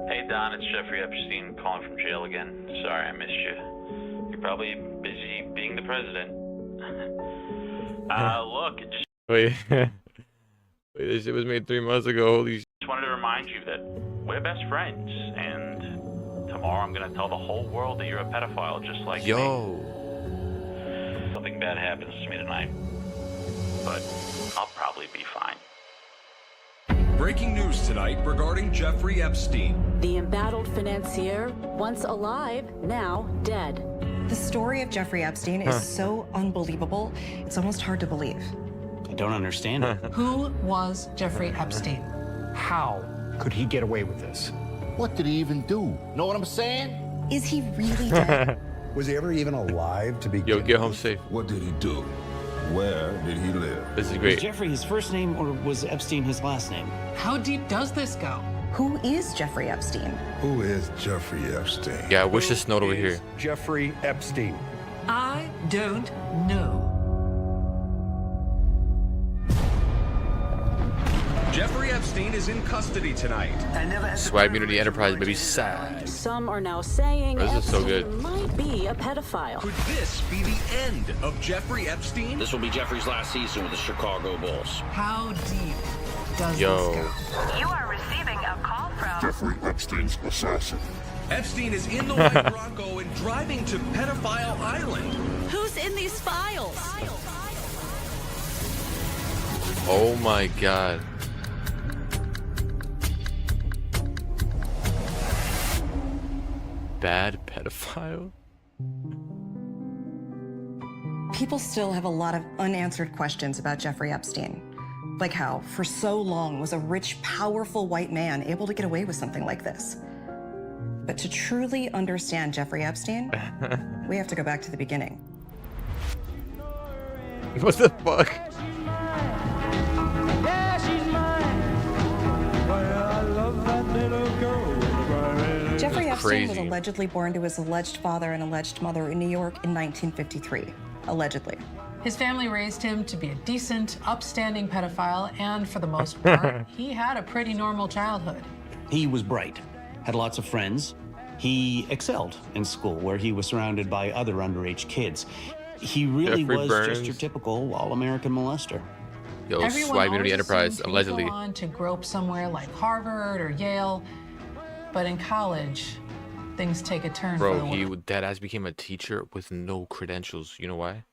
Hey Don, it's Jeffrey Epstein calling from jail again. Sorry I missed you. You're probably busy being the president. Look, just Wait, wait, this shit was made 3 months ago. Holy wanted to remind you that we're best friends, and tomorrow I'm gonna tell the whole world that you're a pedophile just like me. Something bad happens to me tonight, but I'll probably be fine. Breaking news tonight regarding Jeffrey Epstein. The embattled financier, once alive, now dead. The story of Jeffrey Epstein is so unbelievable, it's almost hard to believe. I don't understand it. Who was Jeffrey Epstein? How could he get away with this? What did he even do? Know what I'm saying? Is he really dead? Was he ever even alive to begin? Yo, get home safe. What did he do? Where did he live? This is great. Was Jeffrey his first name or was Epstein his last name? How deep does this go? Who is Jeffrey Epstein? Who is Jeffrey Epstein? Yeah, I wish this snowed over here. Jeffrey Epstein. I don't know. Jeffrey Epstein is in custody tonight. Swag Community Enterprise, baby, sad. Some are now saying This is so good. Epstein might be a pedophile. Could this be the end of Jeffrey Epstein? This will be Jeffrey's last season with the Chicago Bulls. How deep does this Yo. go? You are receiving a call from Jeffrey Epstein's assassin. Epstein is in the white Bronco and driving to Pedophile Island. Who's in these files? Oh my god. Bad pedophile? People still have a lot of unanswered questions about Jeffrey Epstein. Like how, for so long, was a rich, powerful white man able to get away with something like this? But to truly understand Jeffrey Epstein, we have to go back to the beginning. What the fuck? Jeffrey Epstein was crazy. allegedly born to his alleged father and alleged mother in New York in 1953. Allegedly. His family raised him to be a decent, upstanding pedophile, and for the most part, he had a pretty normal childhood. He was bright, had lots of friends. He excelled in school where he was surrounded by other underage kids. He really Jeffrey was Burns. just your typical all-American molester. Yo, Everyone Swag Community always Enterprise, assumed he'd allegedly. go on to grope somewhere like Harvard or Yale, but in college, things take a turn for Bro, the he worse. deadass became a teacher with no credentials. You know why?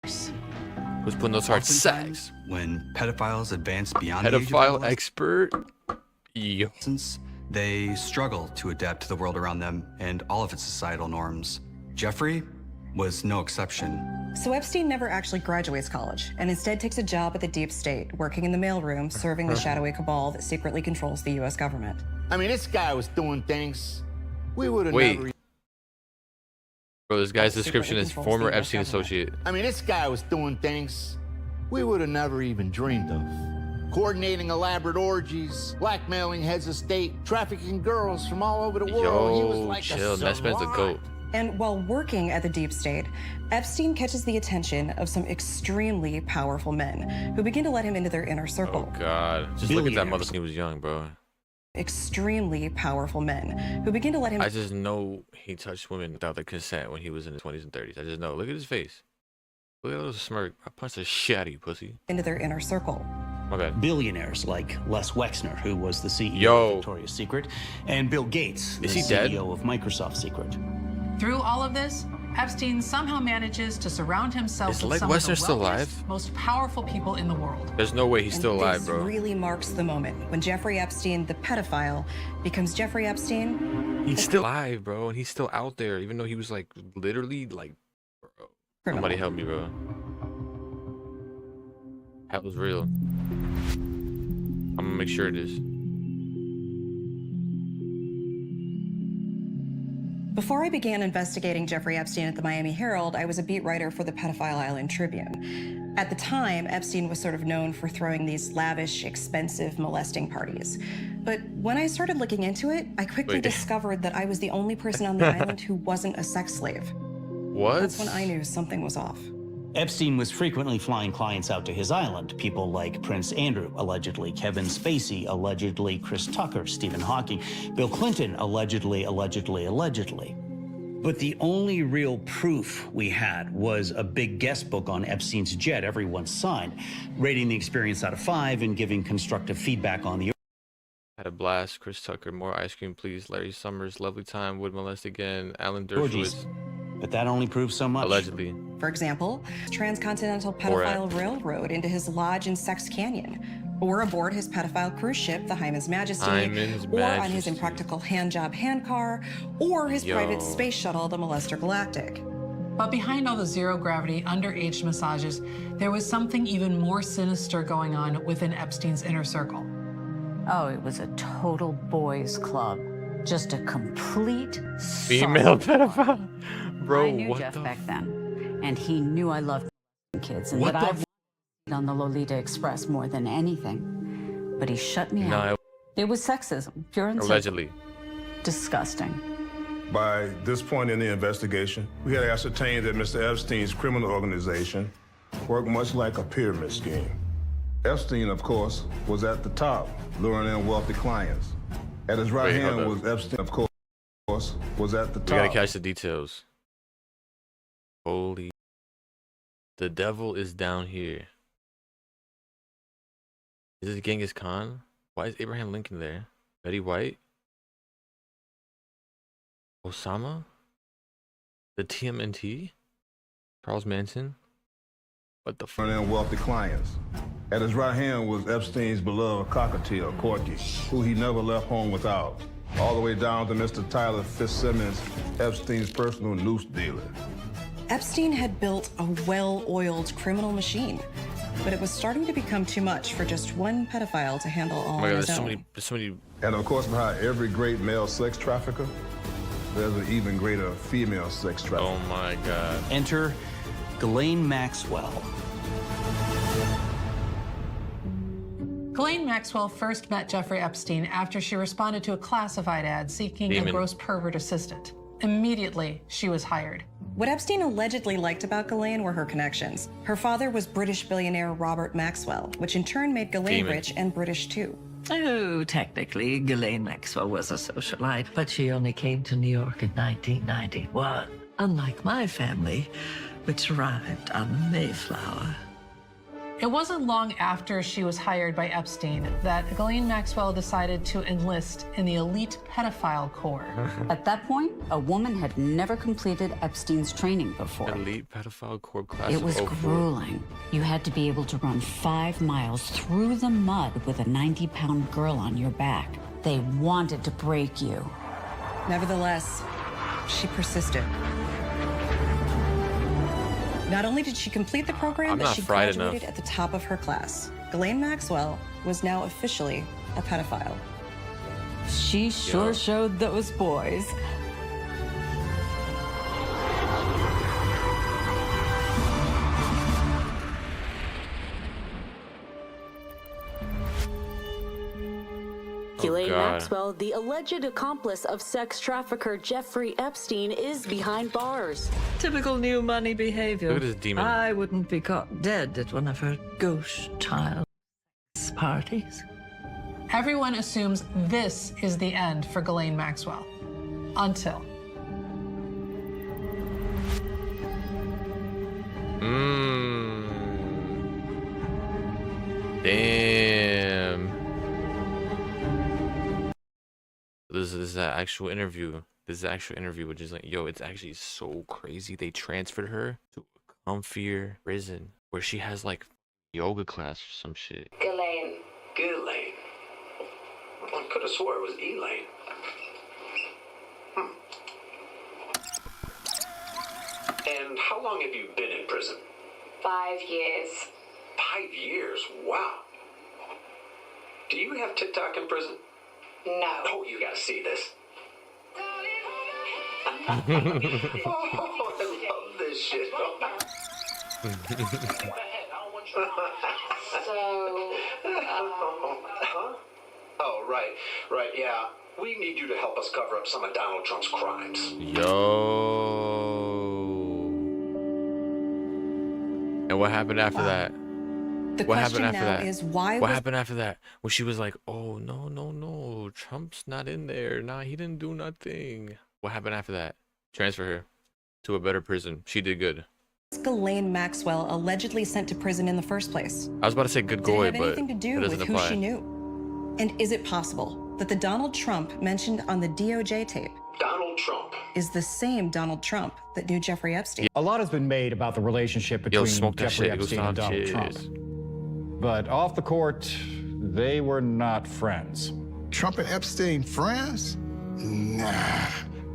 Who's putting those hard sex? When pedophiles advance beyond the age of Pedophile adolescence, expert? Yo. they struggle to adapt to the world around them and all of its societal norms. Jeffrey was no exception. So Epstein never actually graduates college and instead takes a job at the deep state, working in the mailroom, serving the shadowy cabal that secretly controls the U.S. government. I mean, this guy was doing things we would have Wait. never. Bro, this guy's description is controls former the Epstein US government. associate. I mean, this guy was doing things we would have never even dreamed of. Coordinating elaborate orgies, blackmailing heads of state, trafficking girls from all over the world. He was Yo, like chill. a That man's a goat. And while working at the deep state, Epstein catches the attention of some extremely powerful men who begin to let him into their inner circle. Oh god. Just look at that mother Billionaires. when he was young, bro. Extremely powerful men who begin to let him I just know he touched women without their consent when he was in his 20s and 30s. I just know. Look at his face. Look at those smirk. I punched the shit out of you, pussy. into their inner circle. My bad. Billionaires like Les Wexner, who was the CEO Yo. of Victoria's Secret, and Bill Gates, the Is he CEO dead? of Microsoft Secret. Through all of this, Epstein somehow manages to surround himself Is with Leg some of Westner the still wealthiest, alive? most powerful people in the world. There's no way he's And still alive, this bro. really marks the moment when Jeffrey Epstein, the pedophile, becomes Jeffrey Epstein. He's still alive, bro, and he's still out there, even though he was like literally like, bro. Criminal. Somebody help me, bro. That was real. I'm gonna make sure it is. Before I began investigating Jeffrey Epstein at the Miami Herald, I was a beat writer for the Pedophile Island Tribune. At the time, Epstein was sort of known for throwing these lavish, expensive molesting parties. But when I started looking into it, I quickly discovered that I was the only person on the island who wasn't a sex slave. What? That's when I knew something was off. Epstein was frequently flying clients out to his island, people like Prince Andrew, allegedly, Kevin Spacey, allegedly, Chris Tucker, Stephen Hawking, Bill Clinton, allegedly. But the only real proof we had was a big guest book on Epstein's jet everyone signed, rating the experience out of 5 and giving constructive feedback on the Had a blast. Chris Tucker, more ice cream, please. Larry Summers, lovely time. Would molest again. Alan orgies. Dershowitz. But that only proves so much. Allegedly. For example, transcontinental pedophile railroad into his lodge in Sex Canyon, or aboard his pedophile cruise ship, the Hyman's Majesty, or on his impractical handjob handcar, or his private space shuttle, the Molester Galactic. But behind all the zero-gravity, underage massages, there was something even more sinister going on within Epstein's inner circle. Oh, it was a total boys' club. Just a complete female pedophile. Bro, I knew what Jeff back then, and he knew I loved kids and that I've on the Lolita Express more than anything. But he shut me out. It was sexism, pure and allegedly. Disgusting. By this point in the investigation, we had ascertained that Mr. Epstein's criminal organization worked much like a pyramid scheme. Epstein, of course, was at the top, luring in wealthy clients. At his right hand was Epstein, of course, was at the top. We gotta catch the details. Holy. The devil is down here. Is this Genghis Khan? Why is Abraham Lincoln there? Betty White? Osama? The TMNT? Charles Manson? What the fuck? And wealthy clients. At his right hand was Epstein's beloved cockatiel, Corky, who he never left home without. All the way down to Mr. Tyler Fitzsimmons, Epstein's personal noose dealer. Epstein had built a well-oiled criminal machine, but it was starting to become too much for just one pedophile to handle all on his own. So many. And of course, behind every great male sex trafficker, there's an even greater female sex trafficker. Oh my God. Enter Ghislaine Maxwell. Ghislaine Maxwell first met Jeffrey Epstein after she responded to a classified ad seeking a gross pervert assistant. Immediately, she was hired. What Epstein allegedly liked about Ghislaine were her connections. Her father was British billionaire Robert Maxwell, which in turn made Ghislaine rich and British too. Oh, technically, Ghislaine Maxwell was a socialite, but she only came to New York in 1991, unlike my family, which arrived on the Mayflower. It wasn't long after she was hired by Epstein that Ghislaine Maxwell decided to enlist in the elite pedophile corps. At that point, a woman had never completed Epstein's training before. Elite pedophile corps class. It was grueling. You had to be able to run 5 miles through the mud with a 90-pound girl on your back. They wanted to break you. Nevertheless, she persisted. Not only did she complete the program, but she graduated at the top of her class. Ghislaine Maxwell was now officially a pedophile. She sure showed those boys. Ghislaine Maxwell, the alleged accomplice of sex trafficker Jeffrey Epstein, is behind bars. Typical new money behavior. Look at this demon. I wouldn't be caught dead at one of her ghost child parties. Everyone assumes this is the end for Ghislaine Maxwell. Until. Damn. This is an actual interview. This is an actual interview, which is like, yo, it's actually so crazy. They transferred her to a comfier prison where she has like yoga class or some shit. Ghislaine. Ghislaine. I could have swore it was Elaine. And how long have you been in prison? 5 years. 5 years? Wow. Do you have TikTok in prison? No. Oh, you gotta see this. Oh, I love this shit. Huh? Oh, right, yeah. We need you to help us cover up some of Donald Trump's crimes. Yo. And what happened after that? The What question happened after now that? is why What was happened after that? When she was like, "Oh no, Trump's not in there. Nah, he didn't do nothing." What happened after that? Transfer her to a better prison. She did good. Ghislaine Maxwell allegedly sent to prison in the first place? I was about to say good Did it goy, have but anything to do it with doesn't who apply. she knew? And is it possible that the Donald Trump mentioned on the DOJ tape Donald Trump is the same Donald Trump that knew Jeffrey Epstein? A lot has been made about the relationship between smoke that Jeffrey shit. Epstein and Gustav, Donald cheers. Trump. But off the court, they were not friends. Trump and Epstein friends? Nah.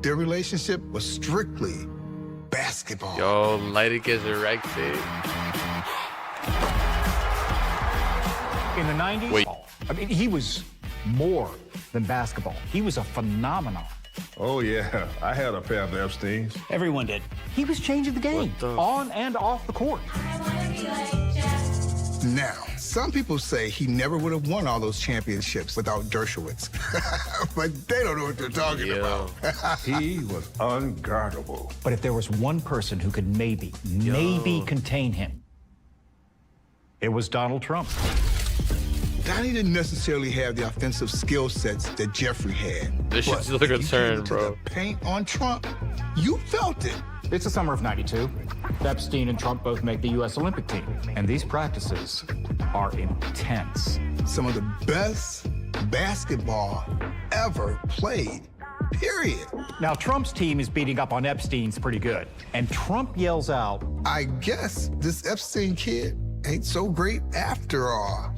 Their relationship was strictly basketball. Yo, Lady gets erected. In the 90s, Wait. I mean, he was more than basketball. He was a phenomenon. Oh, yeah. I had a pair of Epsteins. Everyone did. He was changing the game, on and off the court. Now, some people say he never would have won all those championships without Dershowitz. But they don't know what they're talking about. He was unguardable. But if there was one person who could maybe contain him, it was Donald Trump. Donnie didn't necessarily have the offensive skill sets that Jeffrey had. This But shit's still a if you concern, came into bro. the paint on Trump, you felt it. It's the summer of '92. Epstein and Trump both make the U.S. Olympic team. And these practices are intense. Some of the best basketball ever played, period. Now, Trump's team is beating up on Epstein's pretty good. And Trump yells out, I guess this Epstein kid ain't so great after all.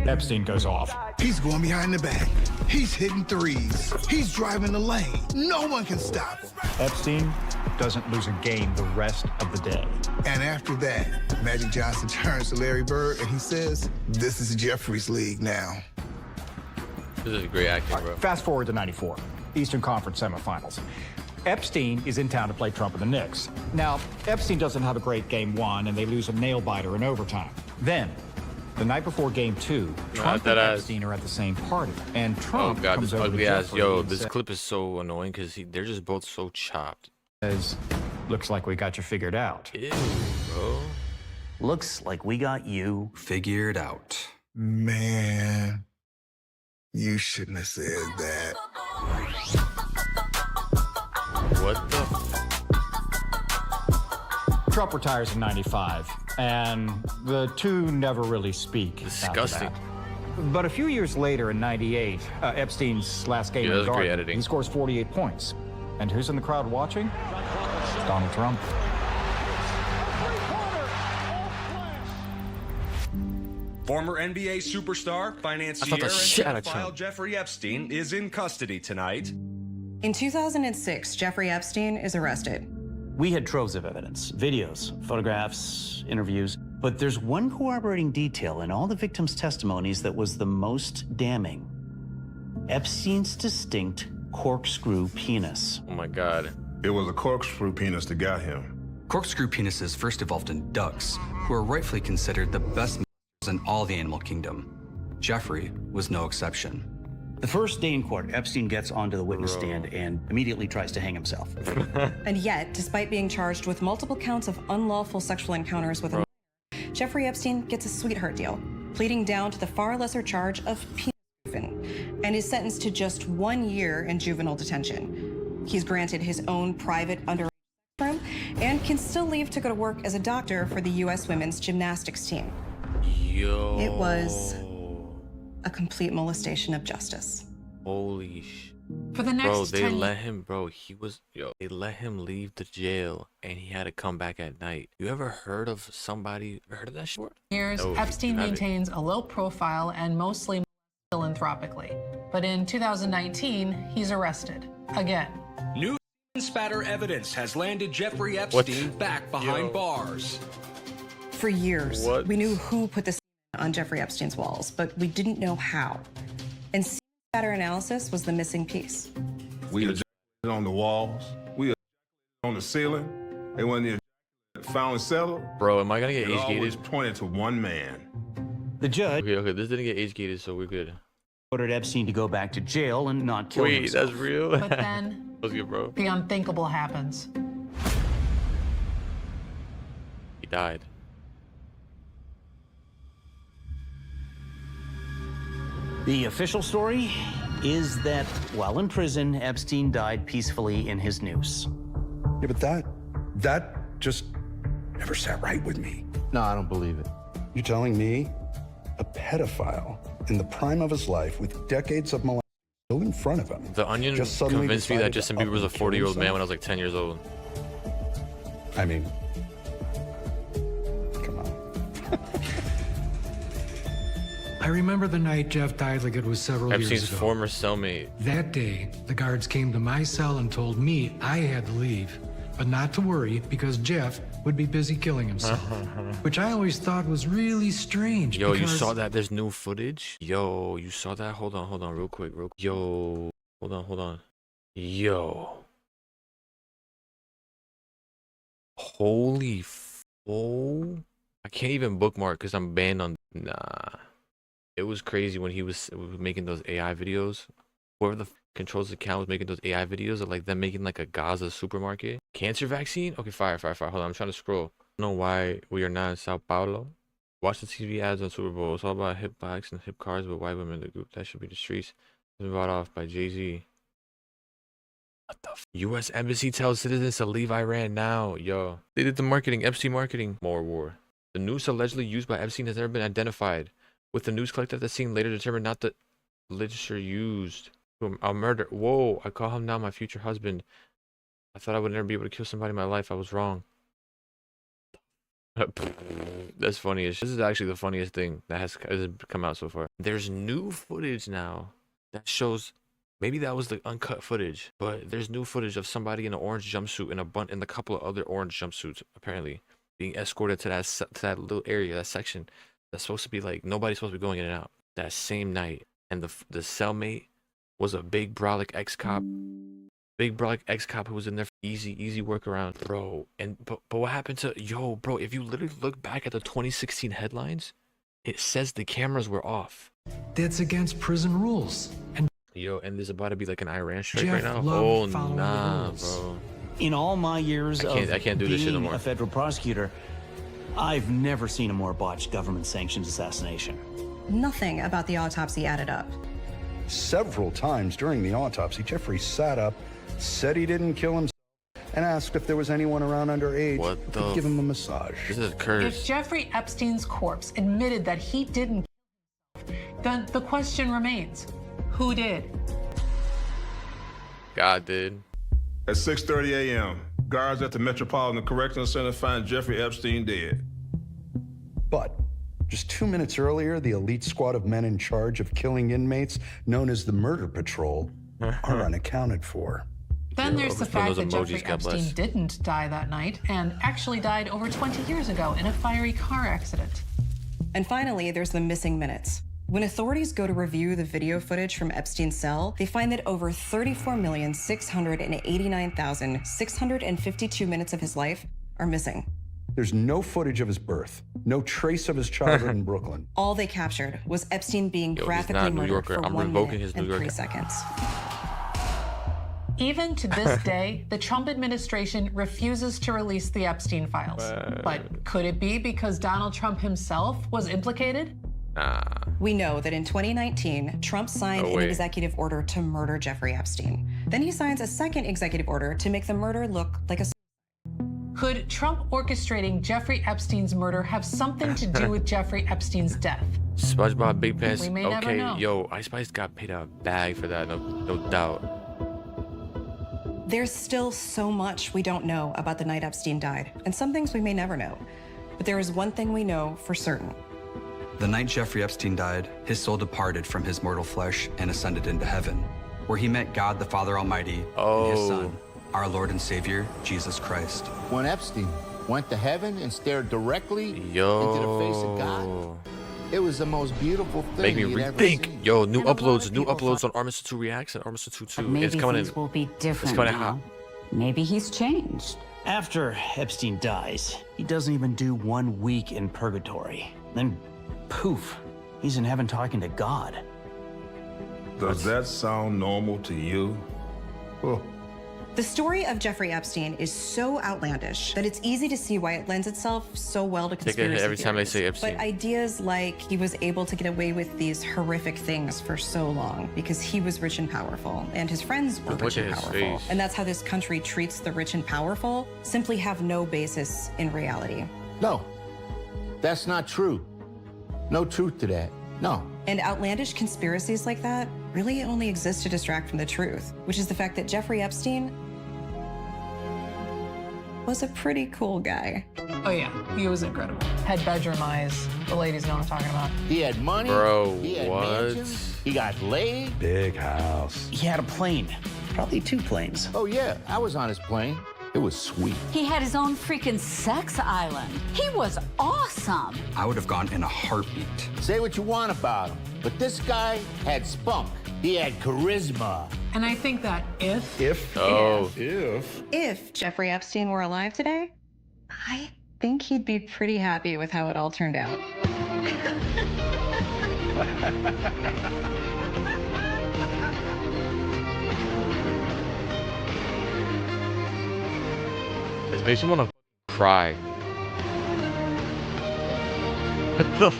Epstein goes off. He's going behind the back. He's hitting threes. He's driving the lane. No one can stop him. Epstein doesn't lose a game the rest of the day. And after that, Magic Johnson turns to Larry Bird and he says, this is Jeffrey's league now. This is great acting, bro. Fast forward to '94, Eastern Conference semifinals. Epstein is in town to play Trump and the Knicks. Now, Epstein doesn't have a great game one, and they lose a nail-biter in overtime. Then, the night before game two, Trump and Epstein are at the same party, and Trump Oh god, comes this over to ugly ass. Jeffrey Yo, and this says, clip is so annoying because they're just both so chopped. looks like we got you figured out. Ew, bro. Looks like we got you figured out. Man, you shouldn't have said that. What the? Trump retires in '95, and the two never really speak. Disgusting. after that. But a few years later, in '98, Epstein's last game Yeah, that in was the great Garden, editing. he scores 48 points. And who's in the crowd watching? Donald Trump. Former NBA superstar, financier, and pedophile Jeffrey Epstein is in custody tonight. In 2006, Jeffrey Epstein is arrested. We had troves of evidence, videos, photographs, interviews, but there's one corroborating detail in all the victims' testimonies that was the most damning. Epstein's distinct corkscrew penis. Oh my god. It was a corkscrew penis that got him. Corkscrew penises first evolved in ducks, who are rightfully considered the best in all the animal kingdom. Jeffrey was no exception. The first day in court, Epstein gets onto the witness stand and immediately tries to hang himself. And yet, despite being charged with multiple counts of unlawful sexual encounters with a minor, Jeffrey Epstein gets a sweetheart deal, pleading down to the far lesser charge of penis spoofing, and is sentenced to just 1 year in juvenile detention. He's granted his own private underage room and can still leave to go to work as a doctor for the U.S. women's gymnastics team. Yo. It was a complete molestation of justice. Holy sh. For the next bro, they 10 let him, bro. They let him leave the jail, and he had to come back at night. You ever heard of that shit? years, No, Epstein haven't. maintains a low profile and mostly philanthropically. But in 2019, he's arrested again. New spatter evidence has landed Jeffrey Epstein back behind bars. For years, we knew who put this on Jeffrey Epstein's walls, but we didn't know how. And spatter analysis was the missing piece. We had on the walls. We had on the ceiling. And when the finally settled, Bro, am I gonna get it age always gated? pointed to one man. The judge Okay, this didn't get age gated, so we're good. ordered Epstein to go back to jail and not kill Wait, himself. that's real? But then That was good, bro. the unthinkable happens. He died. The official story is that while in prison, Epstein died peacefully in his noose. Yeah, but that just never sat right with me. No, I don't believe it. You're telling me a pedophile in the prime of his life with decades of molestation still in front of him? The Onion just suddenly convinced me that decided to Justin Bieber was a up and kill 40-year-old man himself? when I was like 10 years old. I mean, come on. I remember the night Jeff died like it was several Epstein's years ago. former cellmate. That day, the guards came to my cell and told me I had to leave, but not to worry because Jeff would be busy killing himself, which I always thought was really strange. Yo, you because saw that? There's new footage? Yo, you saw that? Hold on, real quick. Yo, hold on. Yo. Holy I can't even bookmark because I'm banned on. Nah. It was crazy when he was making those AI videos. Whoever the controls the account was making those AI videos of like them making like a Gaza supermarket. Cancer vaccine? Okay, fire. Hold on, I'm trying to scroll. I don't know why we are not in Sao Paulo. Watch the TV ads on Super Bowl. It's all about hip bikes and hip cars with white women in the group. That should be the streets. It's been bought off by Jay-Z. What the U.S. Embassy tells citizens to leave Iran now. Yo, they did the marketing, Epstein marketing. More war. The noose allegedly used by Epstein has never been identified, with the noose collected at the scene later determined not the literature used. A murder. Whoa, I call him now my future husband. I thought I would never be able to kill somebody in my life. I was wrong. That's funny. This is actually the funniest thing that has come out so far. There's new footage now that shows, maybe that was the uncut footage, but there's new footage of somebody in an orange jumpsuit and a couple of other orange jumpsuits apparently being escorted to that little area, that section that's supposed to be like nobody's supposed to be going in and out that same night. And the cellmate was a big brolic ex-cop. Big brolic ex-cop who was in there for easy workaround, bro. And but what happened to bro? If you literally look back at the 2016 headlines, it says the cameras were off. That's against prison rules. And and there's about to be like an Iran strike Jeff right now. loved Oh following the nah, rules. bro. In all my years I can't do this shit no being more. a federal prosecutor, I've never seen a more botched government-sanctioned assassination. Nothing about the autopsy added up. Several times during the autopsy, Jeffrey sat up, said he didn't kill himself, and asked if there was anyone around underage who could give him a massage. This is a curse. If Jeffrey Epstein's corpse admitted that he didn't kill himself, then the question remains, who did? God did. At 6:30 a.m., guards at the Metropolitan Correctional Center find Jeffrey Epstein dead. But just 2 minutes earlier, the elite squad of men in charge of killing inmates, known as the Murder Patrol, are unaccounted for. Then there's the fact that Jeffrey God Epstein bless. didn't die that night and actually died over 20 years ago in a fiery car accident. And finally, there's the missing minutes. When authorities go to review the video footage from Epstein's cell, they find that over 34,689,652 minutes of his life are missing. There's no footage of his birth, no trace of his childhood in Brooklyn. All they captured was Epstein being he's graphically not a New murdered Yorker. for I'm 1 revoking minute his New and 3 Yorker. seconds. Even to this day, the Trump administration refuses to release the Epstein files. But could it be because Donald Trump himself was implicated? We know that in 2019, Trump signed an executive order to murder Jeffrey Epstein. Then he signs a second executive order to make the murder look like a... Could Trump orchestrating Jeffrey Epstein's murder have something to do with Jeffrey Epstein's death? SpongeBob Big Pants. We may never Okay, know. yo, Ice Spice got paid a bag for that, no doubt. There's still so much we don't know about the night Epstein died, and some things we may never know. But there is one thing we know for certain. The night Jeffrey Epstein died, his soul departed from his mortal flesh and ascended into heaven, where he met God the Father Almighty and his Son, our Lord and Savior, Jesus Christ. When Epstein went to heaven and stared directly into the face of God, it was the most beautiful thing Make me he'd ever rethink. seen. Yo, new uploads on Armistice 2 Reacts and Armistice 2 2. Maybe It's coming things in. will be different It's coming now. hot. Maybe he's changed. After Epstein dies, he doesn't even do 1 week in purgatory. Then, poof, he's in heaven talking to God. Does that sound normal to you? Well, The story of Jeffrey Epstein is so outlandish that it's easy to see why it lends itself so well to conspiracy Take it every time they say theories. Epstein. But ideas like he was able to get away with these horrific things for so long because he was rich and powerful, and his friends were rich and powerful. And that's how this country treats the rich and powerful, simply have no basis in reality. No, that's not true. No truth to that. No. And outlandish conspiracies like that really only exist to distract from the truth, which is the fact that Jeffrey Epstein was a pretty cool guy. Oh yeah, he was incredible. Had bedroom eyes. The ladies know what I'm talking about. He had money. Bro, he had what? mansions, he got laid. Big house. He had a plane, probably 2 planes. Oh yeah, I was on his plane. It was sweet. He had his own freaking sex island. He was awesome. I would have gone in a heartbeat. Say what you want about him, but this guy had spunk. He had charisma. And I think that if Jeffrey Epstein were alive today, I think he'd be pretty happy with how it all turned out. This makes me want to cry. What the?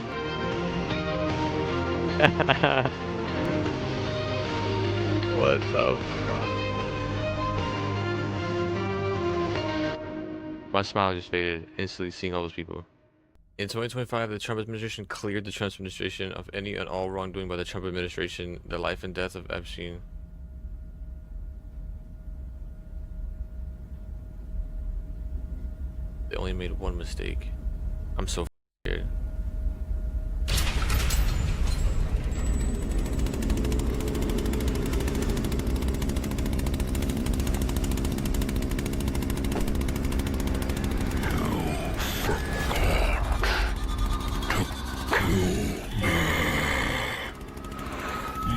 What the? My smile just faded, instantly seeing all those people. In 2025, the Trump administration cleared the Trump administration of any and all wrongdoing by the Trump administration. The life and death of Epstein. They only made one mistake. I'm so scared.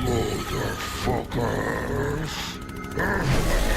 Motherfuckers.